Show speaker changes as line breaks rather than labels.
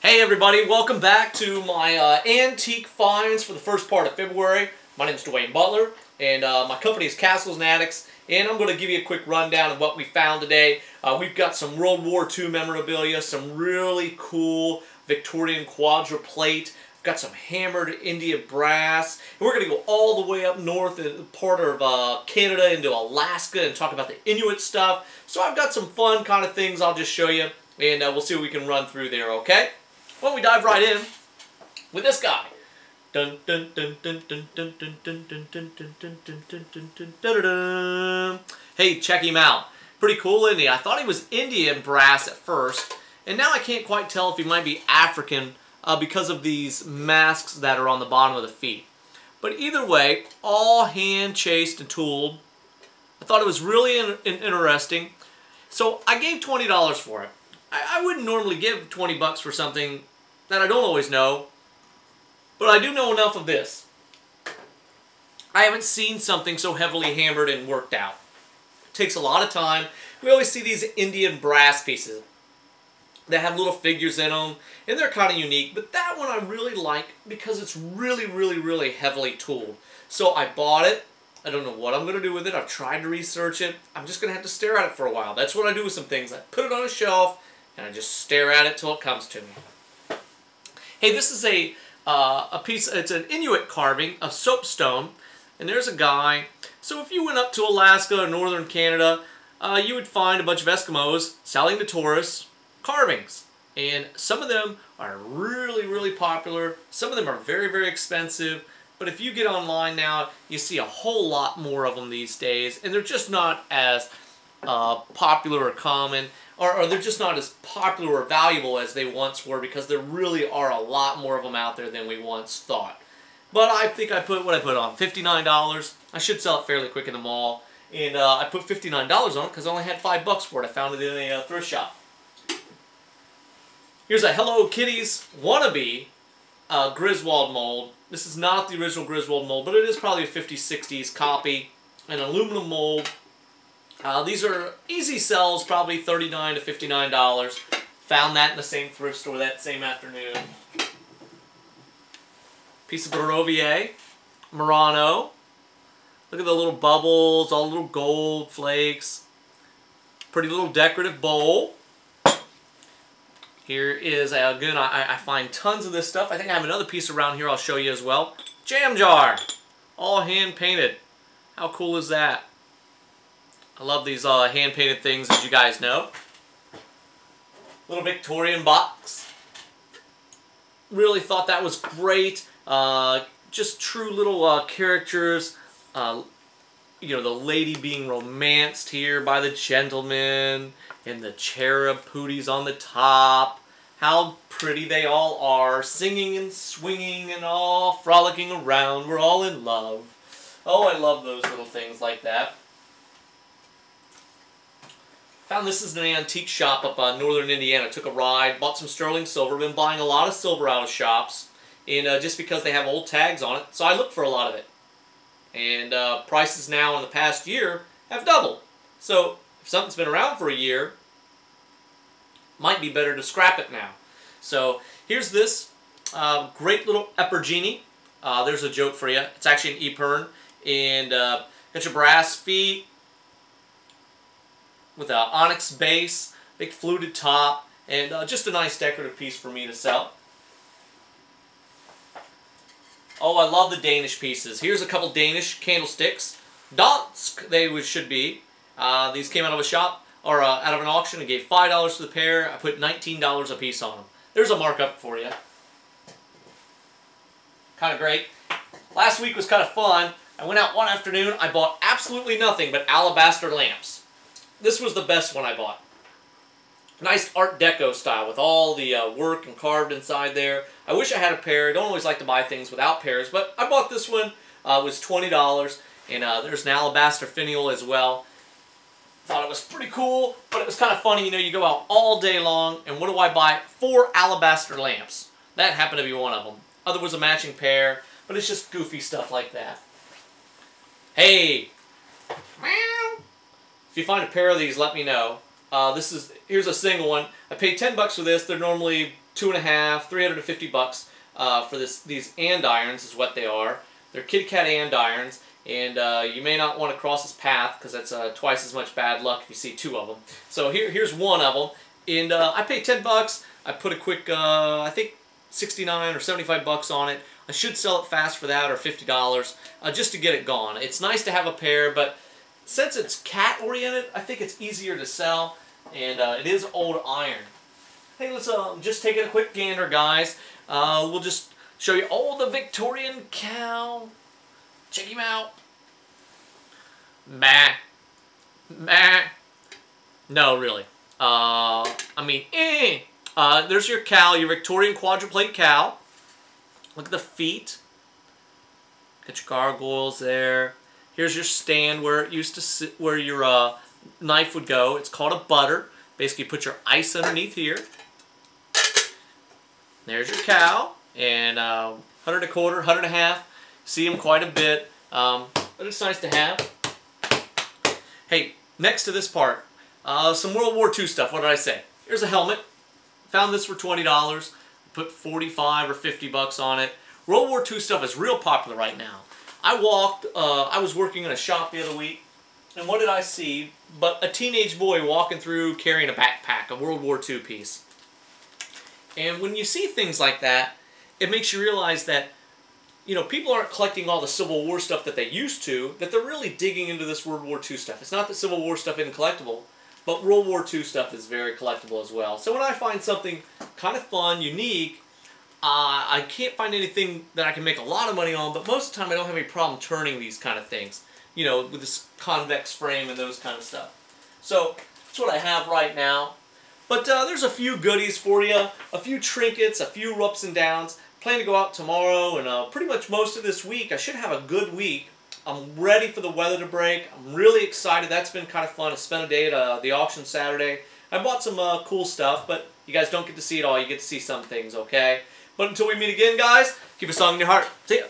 Hey everybody, welcome back to my antique finds for the first part of February. My name is Dwayne Butler, and my company is Castlesandattics, and I'm going to give you a quick rundown of what we found today. We've got some World War II memorabilia, some really cool Victorian quadra plate. We've got some hammered India brass, and we're going to go all the way up north in part of Canada into Alaska and talk about the Inuit stuff. So I've got some fun kind of things I'll just show you, and we'll see what we can run through there, okay? Well, we dive right in with this guy. Dun dun dun dun dun dun dun dun dun dun dun dun dun dun dun dun dun. Hey, check him out. Pretty cool, isn't he? I thought he was Indian brass at first, and now I can't quite tell if he might be African because of these masks that are on the bottom of the feet. But either way, all hand chased and tooled. I thought it was really interesting, so I gave $20 for it. I wouldn't normally give 20 bucks for something that I don't always know, but I do know enough of this. I haven't seen something so heavily hammered and worked out. It takes a lot of time. We always see these Indian brass pieces that have little figures in them, and they're kind of unique, but that one I really like because it's really heavily tooled. So I bought it. I don't know what I'm going to do with it. I've tried to research it. I'm just going to have to stare at it for a while. That's what I do with some things. I put it on a shelf, and I just stare at it till it comes to me. Hey, this is a piece, it's an Inuit carving of soapstone, and there's a guy. So if you went up to Alaska or northern Canada, you would find a bunch of Eskimos selling to tourists carvings. And some of them are really popular. Some of them are very expensive. But if you get online now, you see a whole lot more of them these days, and they're just not as popular or common, or they're just not as popular or valuable as they once were, because there really are a lot more of them out there than we once thought. But I think I put what I put on, $59. I should sell it fairly quick in the mall, and I put $59 on it because I only had $5 for it. I found it in a thrift shop. Here's a Hello Kitties wannabe Griswold mold. This is not the original Griswold mold, but it is probably a 50s, 60s copy. An aluminum mold. These are easy sells, probably $39 to $59. Found that in the same thrift store that same afternoon. Piece of Barovier. Murano. Look at the little bubbles, all little gold flakes. Pretty little decorative bowl. Here is, again, I find tons of this stuff. I think I have another piece around here I'll show you as well. Jam jar. All hand-painted. How cool is that? I love these hand-painted things, as you guys know. Little Victorian box. Really thought that was great. Just true little characters. You know, the lady being romanced here by the gentleman, and the cherub pooties on the top. How pretty they all are, singing and swinging and all frolicking around. We're all in love. Oh, I love those little things like that. Found this is an antique shop up in northern Indiana. Took a ride, bought some sterling silver. Been buying a lot of silver out of shops, and just because they have old tags on it, so I looked for a lot of it. And prices now in the past year have doubled. So if something's been around for a year, might be better to scrap it now. So here's this great little Epergini. There's a joke for you. It's actually an Epern, and got your brass feet with an onyx base, big fluted top, and just a nice decorative piece for me to sell. Oh, I love the Danish pieces. Here's a couple Danish candlesticks. Dansk, they should be. These came out of a shop, or out of an auction. I gave $5 for the pair. I put $19 a piece on them. There's a markup for you. Kind of great. Last week was kind of fun. I went out one afternoon. I bought absolutely nothing but alabaster lamps. This was the best one I bought. Nice Art Deco style with all the work and carved inside there. I wish I had a pair. I don't always like to buy things without pairs, but I bought this one. It was $20, and there's an alabaster finial as well. Thought it was pretty cool, but it was kind of funny. You know, you go out all day long, and what do I buy? 4 alabaster lamps. That happened to be one of them. Other was a matching pair, but it's just goofy stuff like that. Hey! Meow! If you find a pair of these, let me know. Here's a single one. I paid $10 for this. They're normally 2.5, 350 bucks for these andirons is what they are. They're kitty cat andirons, and you may not want to cross this path because that's twice as much bad luck if you see two of them. So here's one of them, and I paid 10 bucks. I put a quick, I think 69 or 75 bucks on it. I should sell it fast for that, or $50, just to get it gone. It's nice to have a pair, but since it's cat-oriented, I think it's easier to sell, and it is old iron. Hey, let's just take it a quick gander, guys. We'll just show you all the Victorian cow. Check him out. Bah. Bah. No, really. I mean, there's your cow, your Victorian quadruplate cow. Look at the feet. Got your gargoyles there. Here's your stand where it used to sit, where your knife would go. It's called a butter. Basically, you put your ice underneath here. There's your cow, and 100 1/4, 100 1/2. See them quite a bit, but it's nice to have. Hey, next to this part, some World War II stuff. What did I say? Here's a helmet. Found this for $20. Put 45 or 50 bucks on it. World War II stuff is real popular right now. I was working in a shop the other week, and what did I see but a teenage boy walking through carrying a backpack, a World War II piece. And when you see things like that, it makes you realize that, you know, people aren't collecting all the Civil War stuff that they used to, that they're really digging into this World War II stuff. It's not that Civil War stuff isn't collectible, but World War II stuff is very collectible as well. So when I find something kind of fun, unique, I can't find anything that I can make a lot of money on, but most of the time I don't have any problem turning these kind of things, you know, with this convex frame and those kind of stuff. So that's what I have right now. But there's a few goodies for you, a few trinkets, a few ups and downs. Plan to go out tomorrow and pretty much most of this week. I should have a good week. I'm ready for the weather to break. I'm really excited. That's been kind of fun. I spent a day at the auction Saturday. I bought some cool stuff, but you guys don't get to see it all. You get to see some things, okay? But until we meet again, guys, keep a song in your heart. See ya.